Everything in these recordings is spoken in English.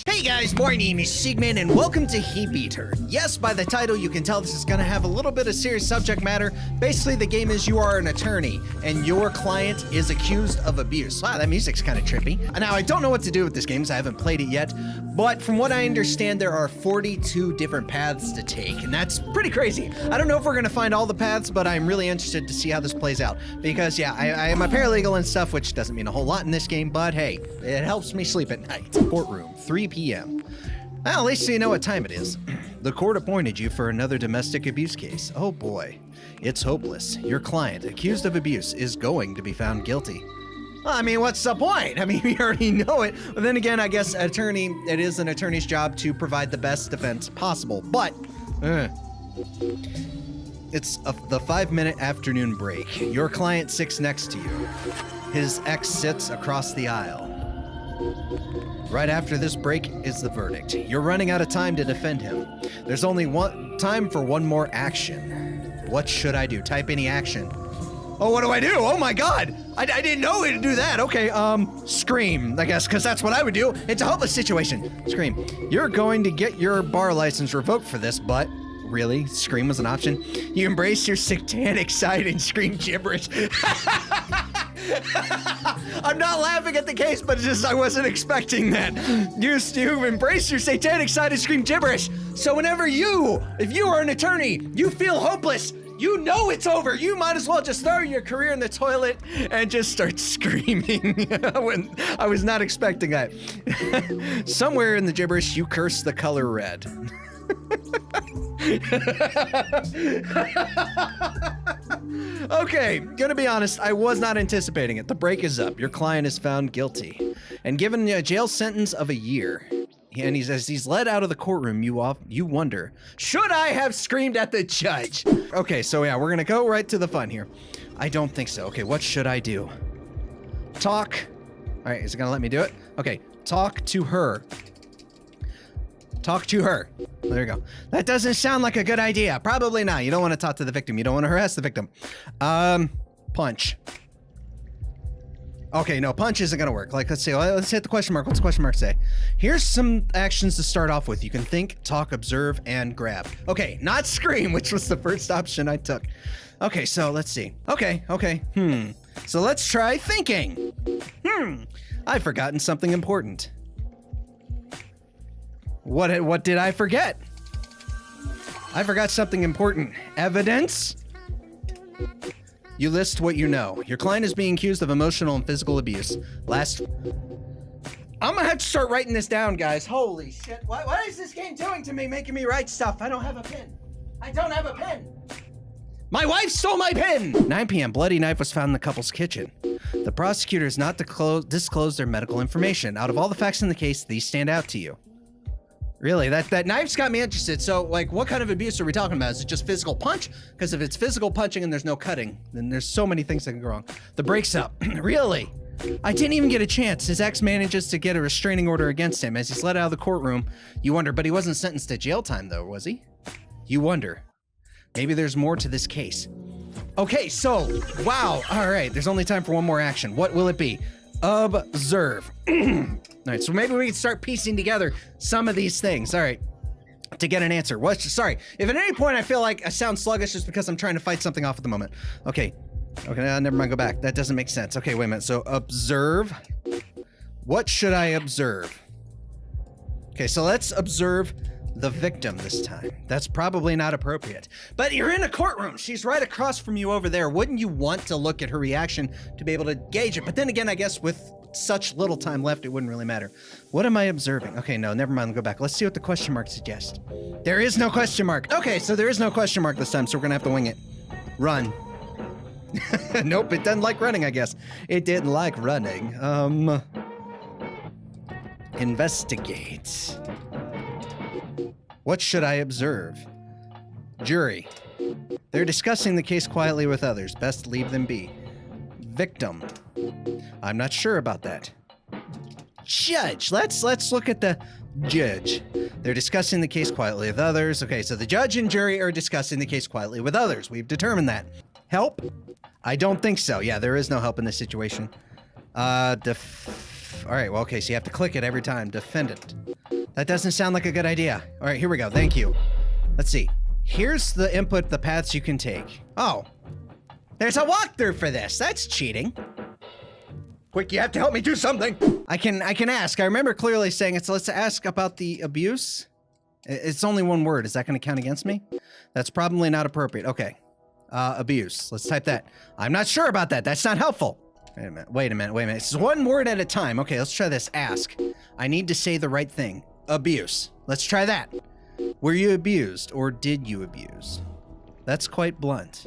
Hey guys, my name is Sigmund and welcome to Heap Eater. Yes, by the title you can tell this is going to have a little bit of serious subject matter. Basically the game is you are an attorney and your client is accused of abuse. Wow, that music's kind of trippy. Now I don't know what to do with this game because I haven't played it yet, but from what I understand there are 42 different paths to take and that's pretty crazy. I don't know if we're going to find all the paths, but I'm really interested to see how this plays out because yeah, I am a paralegal and stuff, which doesn't mean a whole lot in this game, but hey, it helps me sleep at night. Courtroom, 3 p.m. Well, at least so you know what time it is. The court appointed you for another domestic abuse case. Oh boy, it's hopeless. Your client, accused of abuse, is going to be found guilty. Well, I mean, what's the point? I mean, we already know it. But then again, I guess it is an attorney's job to provide the best defense possible. But, it's the 5-minute afternoon break. Your client sits next to you. His ex sits across the aisle. Right after this break is the verdict. You're running out of time to defend him. There's only time for one more action. What should I do? Type any action. Oh, what do I do? Oh my god! I didn't know to do that. Okay, scream, I guess, because that's what I would do. It's a hopeless situation. Scream. You're going to get your bar license revoked for this, but... Really? Scream was an option? You embrace your satanic side and scream gibberish. I'm not laughing at the case, but just I wasn't expecting that. You embrace your satanic side and scream gibberish. So whenever if you are an attorney, you feel hopeless, you know it's over, you might as well just throw your career in the toilet and just start screaming. When I was not expecting that. Somewhere in the gibberish, you curse the color red. Okay, gonna be honest, I was not anticipating it. The break is up. Your client is found guilty and given a jail sentence of a year. And as he's led out of the courtroom, you wonder, should I have screamed at the judge? Okay, so yeah, we're gonna go right to the fun here. I don't think so. Okay, what should I do? Talk. All right, is it gonna let me do it? Okay, talk to her. Talk to her. There you go. That doesn't sound like a good idea. Probably not. You don't want to talk to the victim. You don't want to harass the victim. Punch. Okay, no, punch isn't gonna work. Like, let's see. Let's hit the question mark. What's the question mark say? Here's some actions to start off with. You can think, talk, observe, and grab. Okay, not scream, which was the first option I took. Okay, so let's see. Okay. So let's try thinking. I've forgotten something important. What did I forget? I forgot something important. Evidence? You list what you know. Your client is being accused of emotional and physical abuse. I'm gonna have to start writing this down, guys. Holy shit. What is this game doing to me, making me write stuff? I don't have a pen. I don't have a pen. My wife stole my pen! 9 p.m. Bloody knife was found in the couple's kitchen. The prosecutor has not disclosed their medical information. Out of all the facts in the case, these stand out to you. Really, that knife's got me interested. So, like, what kind of abuse are we talking about? Is it just physical punch? Because if it's physical punching and there's no cutting, then there's so many things that can go wrong. The break's up. Really? I didn't even get a chance. His ex manages to get a restraining order against him as he's let out of the courtroom. You wonder, but he wasn't sentenced to jail time, though, was he? You wonder. Maybe there's more to this case. Okay, so, wow. All right, there's only time for one more action. What will it be? Observe. All right, so maybe we can start piecing together some of these things. All right, to get an answer. Sorry, if at any point I feel like I sound sluggish, just because I'm trying to fight something off at the moment. Okay, never mind, go back. That doesn't make sense. Okay, wait a minute. So observe. What should I observe? Okay, so let's observe the victim this time. That's probably not appropriate. But you're in a courtroom. She's right across from you over there. Wouldn't you want to look at her reaction to be able to gauge it? But then again, I guess with such little time left, it wouldn't really matter. What am I observing? Okay, no, never mind. Go back. Let's see what the question mark suggests. There is no question mark. Okay, so there is no question mark this time, so we're gonna have to wing it. Run. Nope, it doesn't like running, I guess. It didn't like running. Investigate. What should I observe? Jury. They're discussing the case quietly with others. Best leave them be. Victim. I'm not sure about that. Judge. Let's look at the judge. They're discussing the case quietly with others. Okay, so the judge and jury are discussing the case quietly with others. We've determined that. Help? I don't think so. Yeah, there is no help in this situation. All right, well, okay, so you have to click it every time. Defendant. That doesn't sound like a good idea. All right, here we go. Thank you. Let's see. Here's the input, the paths you can take. Oh. There's a walkthrough for this. That's cheating. Quick, you have to help me do something. I can ask. I remember clearly saying it's let's ask about the abuse. It's only one word. Is that going to count against me? That's probably not appropriate. Okay. Abuse. Let's type that. I'm not sure about that. That's not helpful. Wait a minute. It's one word at a time. Okay, let's try this. Ask. I need to say the right thing. Abuse. Let's try that. Were you abused or did you abuse? That's quite blunt.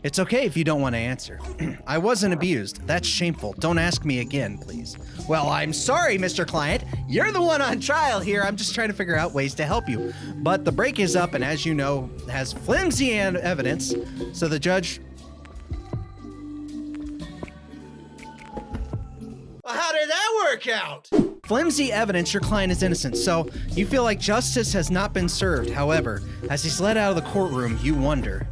It's okay if you don't want to answer. I wasn't abused. That's shameful. Don't ask me again, please. Well, I'm sorry, Mr. Client. You're the one on trial here. I'm just trying to figure out ways to help you. But the break is up and, as you know, has flimsy evidence. So the judge... Well, how did that work out? Flimsy evidence your client is innocent, so you feel like justice has not been served. However, as he's led out of the courtroom, you wonder...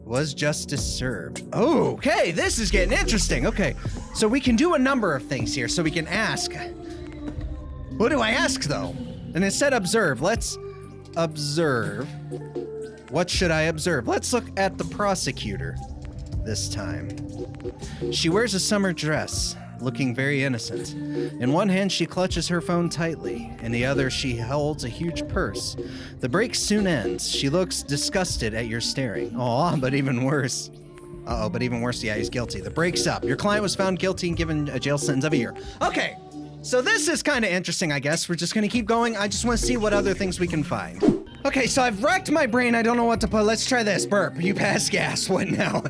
Was justice served? Oh, okay, this is getting interesting. Okay, so we can do a number of things here. So we can ask. What do I ask, though? And instead observe, let's observe. What should I observe? Let's look at the prosecutor this time. She wears a summer dress, looking very innocent. In one hand, she clutches her phone tightly. In the other, she holds a huge purse. The break soon ends. She looks disgusted at your staring. Aw, but even worse. Uh-oh, but even worse, yeah, he's guilty. The break's up. Your client was found guilty and given a jail sentence of a year. Okay, so this is kind of interesting, I guess. We're just gonna keep going. I just want to see what other things we can find. Okay, so I've wrecked my brain. I don't know what to put. Let's try this. Burp. You pass gas. What now?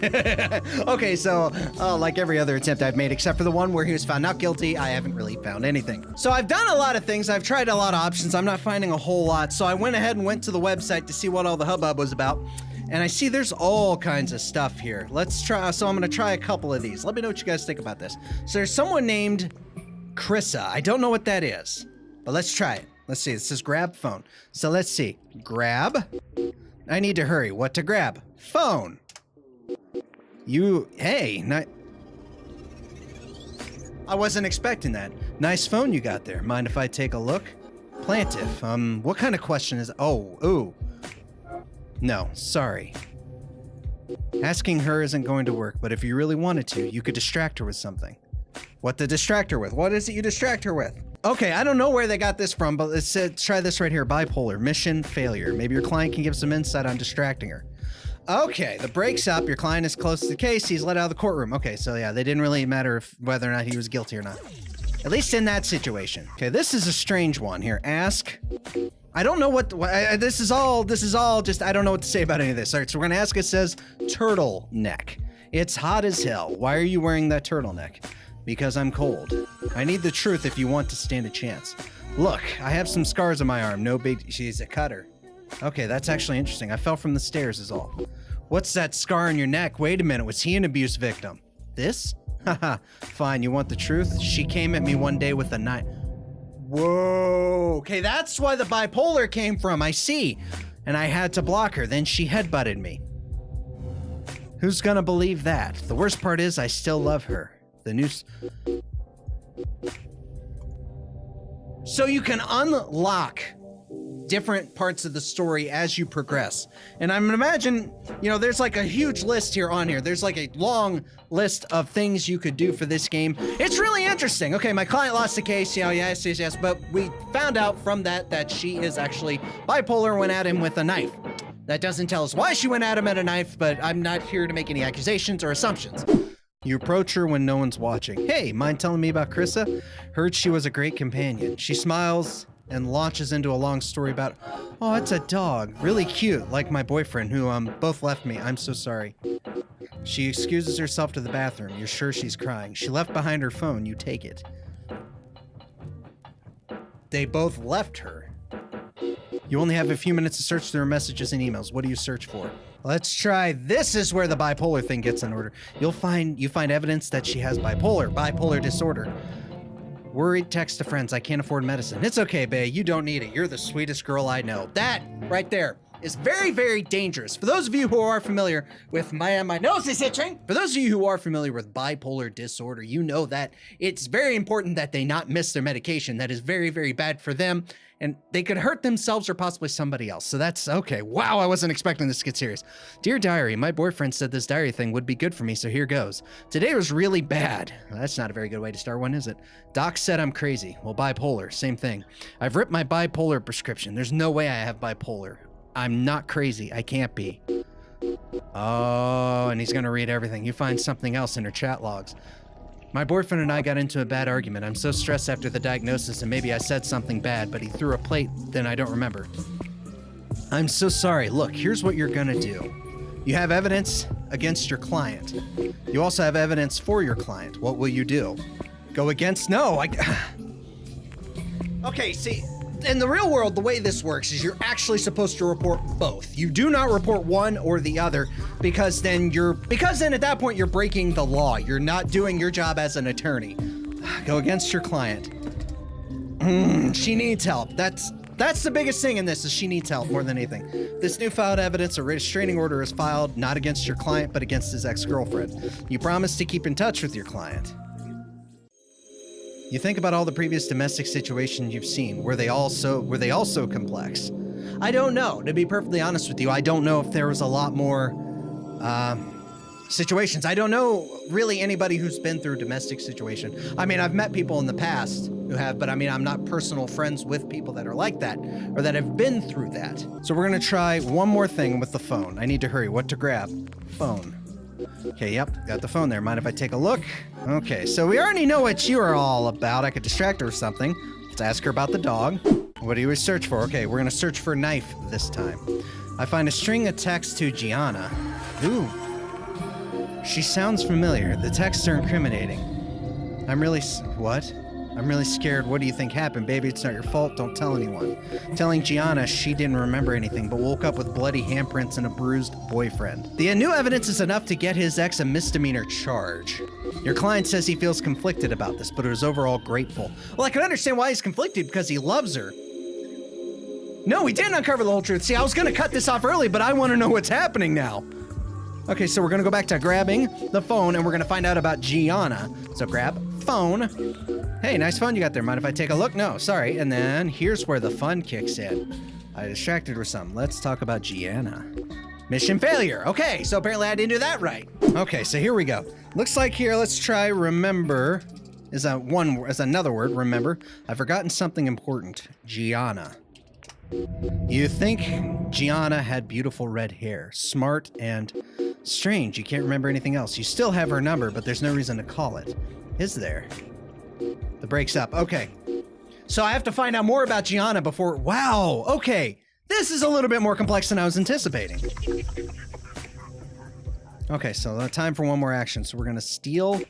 Okay, so like every other attempt I've made, except for the one where he was found not guilty, I haven't really found anything. So I've done a lot of things. I've tried a lot of options. I'm not finding a whole lot. So I went ahead and went to the website to see what all the hubbub was about. And I see there's all kinds of stuff here. Let's try. So I'm going to try a couple of these. Let me know what you guys think about this. So there's someone named Krissa. I don't know what that is, but let's try it. Let's see, it says grab phone. So let's see, grab. I need to hurry. What to grab? Phone. Hey, I wasn't expecting that. Nice phone you got there. Mind if I take a look? Plaintiff, what kind of question is, ooh. No, sorry. Asking her isn't going to work, but if you really wanted to, you could distract her with something. What to distract her with? What is it you distract her with? Okay, I don't know where they got this from, but let's try this right here. Bipolar, mission failure. Maybe your client can give some insight on distracting her. Okay, the break's up. Your client is close to the case. He's let out of the courtroom. Okay, so yeah, they didn't really matter whether or not he was guilty or not. At least in that situation. Okay, this is a strange one here. Ask. I don't know what this is all just, I don't know what to say about any of this. All right, so we're gonna ask, it says turtleneck. It's hot as hell. Why are you wearing that turtleneck? Because I'm cold. I need the truth if you want to stand a chance. Look, I have some scars on my arm. No big... She's a cutter. Okay, that's actually interesting. I fell from the stairs is all. What's that scar on your neck? Wait a minute, was he an abuse victim? This? Haha, fine, you want the truth? She came at me one day with a knife. Whoa, okay, that's why the bipolar came from, I see. And I had to block her, then she headbutted me. Who's gonna believe that? The worst part is I still love her. The news. So you can unlock different parts of the story as you progress. And I'm gonna imagine, you know, there's like a huge list here on here. There's like a long list of things you could do for this game. It's really interesting. Okay, my client lost the case, you know, yes, but we found out from that she is actually bipolar, went at him with a knife. That doesn't tell us why she went at him at a knife, but I'm not here to make any accusations or assumptions. You approach her when no one's watching. Hey, mind telling me about Krissa? Heard she was a great companion. She smiles and launches into a long story about, oh, it's a dog. Really cute, like my boyfriend who both left me. I'm so sorry. She excuses herself to the bathroom. You're sure she's crying. She left behind her phone. You take it. They both left her. You only have a few minutes to search through her messages and emails. What do you search for? Let's try. This is where the bipolar thing gets in order. You find evidence that she has bipolar disorder. Worried, text to friends. I can't afford medicine. It's okay, babe. You don't need it. You're the sweetest girl I know. That right there is very, very dangerous. For those of you who are familiar with my nose is itching. For those of you who are familiar with bipolar disorder, you know that it's very important that they not miss their medication. That is very, very bad for them, and they could hurt themselves or possibly somebody else. So that's okay. Wow, I wasn't expecting this to get serious. Dear diary, my boyfriend said this diary thing would be good for me, so here goes. Today was really bad. Well, that's not a very good way to start one, is it? Doc said I'm crazy. Well, bipolar, same thing. I've ripped my bipolar prescription. There's no way I have bipolar. I'm not crazy. I can't be. Oh, and he's gonna read everything. You find something else in her chat logs. My boyfriend and I got into a bad argument. I'm so stressed after the diagnosis, and maybe I said something bad, but he threw a plate, then I don't remember. I'm so sorry. Look, here's what you're gonna do. You have evidence against your client. You also have evidence for your client. What will you do? Go against? No, Okay, see, in the real world, the way this works is you're actually supposed to report both. You do not report one or the other because then at that point you're breaking the law. You're not doing your job as an attorney. Go against your client. She needs help. That's the biggest thing in this is she needs help more than anything. This new filed evidence, a restraining order is filed not against your client, but against his ex-girlfriend. You promise to keep in touch with your client. You think about all the previous domestic situations you've seen. Were they all so complex? I don't know. To be perfectly honest with you, I don't know if there was a lot more situations. I don't know really anybody who's been through a domestic situation. I mean, I've met people in the past who have, but I mean, I'm not personal friends with people that are like that or that have been through that. So we're gonna try one more thing with the phone. I need to hurry. What to grab? Phone. Okay, yep, got the phone there. Mind if I take a look? Okay, so we already know what you are all about. I could distract her or something. Let's ask her about the dog. What do you search for? Okay, we're gonna search for knife this time. I find a string of texts to Gianna. Ooh. She sounds familiar. The texts are incriminating. What? I'm really scared. What do you think happened? Baby, it's not your fault. Don't tell anyone. Telling Gianna she didn't remember anything, but woke up with bloody handprints and a bruised boyfriend. The new evidence is enough to get his ex a misdemeanor charge. Your client says he feels conflicted about this, but is overall grateful. Well, I can understand why he's conflicted because he loves her. No, we didn't uncover the whole truth. See, I was going to cut this off early, but I want to know what's happening now. Okay, so we're going to go back to grabbing the phone, and we're going to find out about Gianna. So grab phone. Hey, nice phone you got there. Mind if I take a look? No, sorry. And then here's where the fun kicks in. I distracted her some. Let's talk about Gianna. Mission failure. Okay, so apparently I didn't do that right. Okay, so here we go. Looks like here, let's try remember. Is another word, remember. I've forgotten something important. Gianna. You think Gianna had beautiful red hair, smart and strange. You can't remember anything else. You still have her number, but there's no reason to call it. Is there? The break's up. Okay. So I have to find out more about Gianna before... Wow. Okay. This is a little bit more complex than I was anticipating. Okay, so time for one more action. So we're going to steal.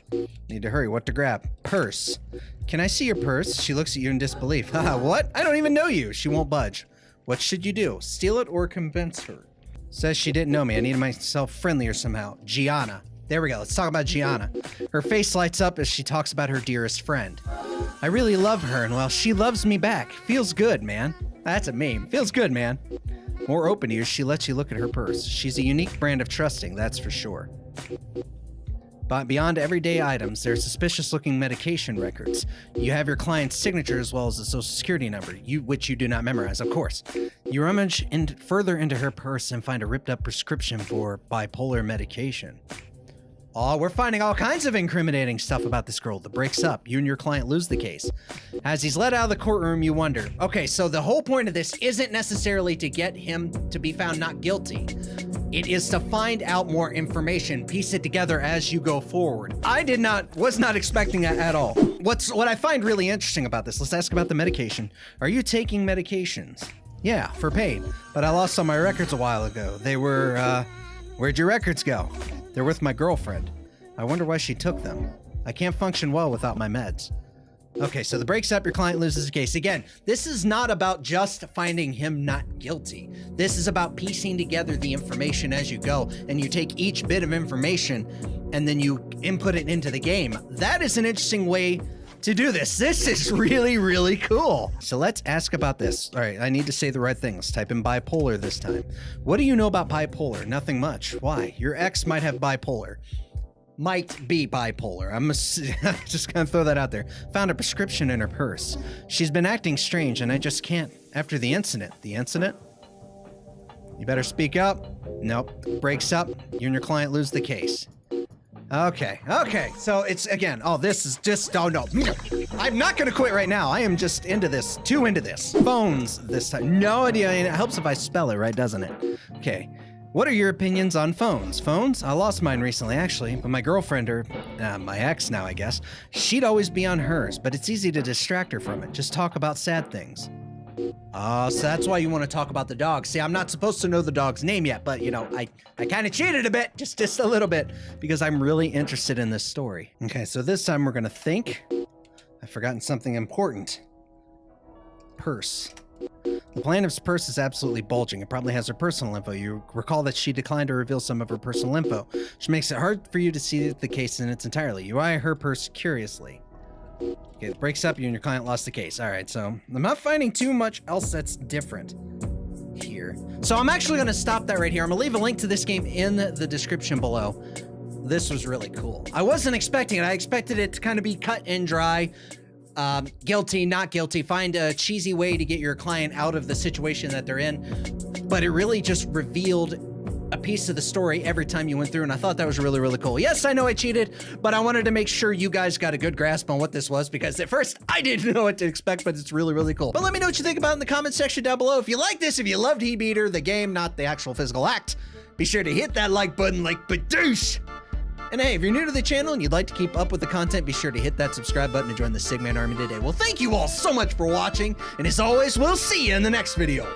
Need to hurry. What to grab? Purse. Can I see your purse? She looks at you in disbelief. Haha, what? I don't even know you. She won't budge. What should you do? Steal it or convince her? Says she didn't know me. I needed myself friendlier somehow. Gianna. There we go. Let's talk about Gianna. Her face lights up as she talks about her dearest friend. I really love her, and well, she loves me back. Feels good, man. That's a meme. Feels good, man. More open to you, she lets you look at her purse. She's a unique brand of trusting, that's for sure. But beyond everyday items, there are suspicious-looking medication records. You have your client's signature as well as the social security number, which you do not memorize, of course. You rummage further into her purse and find a ripped-up prescription for bipolar medication. Oh, we're finding all kinds of incriminating stuff about this girl. The breaks up. You and your client lose the case. As he's let out of the courtroom, you wonder, okay, so the whole point of this isn't necessarily to get him to be found not guilty. It is to find out more information, piece it together as you go forward. I was not expecting that at all. What I find really interesting about this, let's ask about the medication. Are you taking medications? Yeah, for pain. But I lost all my records a while ago. They were, where'd your records go? They're with my girlfriend. I wonder why she took them. I can't function well without my meds. Okay, so the breaks up, your client loses the case. Again, this is not about just finding him not guilty. This is about piecing together the information as you go, and you take each bit of information and then you input it into the game. That is an interesting way to do this. This is really, really cool. So let's ask about this. All right, I need to say the right thing. Let's type in bipolar this time. What do you know about bipolar? Nothing much. Why? Your ex might have bipolar. Might be bipolar. I'm just gonna throw that out there. Found a prescription in her purse. She's been acting strange and I just can't. After the incident. The incident? You better speak up. Nope. Breaks up. You and your client lose the case. Okay. So it's again, oh, this is just, oh no. I'm not gonna quit right now. I am just into this, too into this. Phones this time. No idea. It helps if I spell it right, doesn't it? Okay. What are your opinions on phones? Phones? I lost mine recently, actually, but my girlfriend, or my ex now, I guess, she'd always be on hers, but it's easy to distract her from it. Just talk about sad things. Oh, so that's why you want to talk about the dog. See, I'm not supposed to know the dog's name yet, but, you know, I kind of cheated a bit, just a little bit, because I'm really interested in this story. Okay, so this time we're going to think. I've forgotten something important. Purse. The plaintiff's purse is absolutely bulging. It probably has her personal info. You recall that she declined to reveal some of her personal info, which makes it hard for you to see the case in its entirety. You eye her purse curiously. Okay, it breaks up, you and your client lost the case. All right, so I'm not finding too much else that's different here. So I'm actually going to stop that right here. I'm going to leave a link to this game in the description below. This was really cool. I wasn't expecting it. I expected it to kind of be cut and dry. Guilty, not guilty. Find a cheesy way to get your client out of the situation that they're in. But it really just revealed a piece of the story every time you went through, and I thought that was really, really cool. Yes, I know I cheated, but I wanted to make sure you guys got a good grasp on what this was, because at first I didn't know what to expect, but it's really, really cool. But let me know what you think about it in the comment section down below. If you like this, if you loved Heat Beater, the game, not the actual physical act, be sure to hit that like button like Badoosh. And hey, if you're new to the channel and you'd like to keep up with the content, be sure to hit that subscribe button to join the Sigman Army today. Well, thank you all so much for watching, and as always, we'll see you in the next video.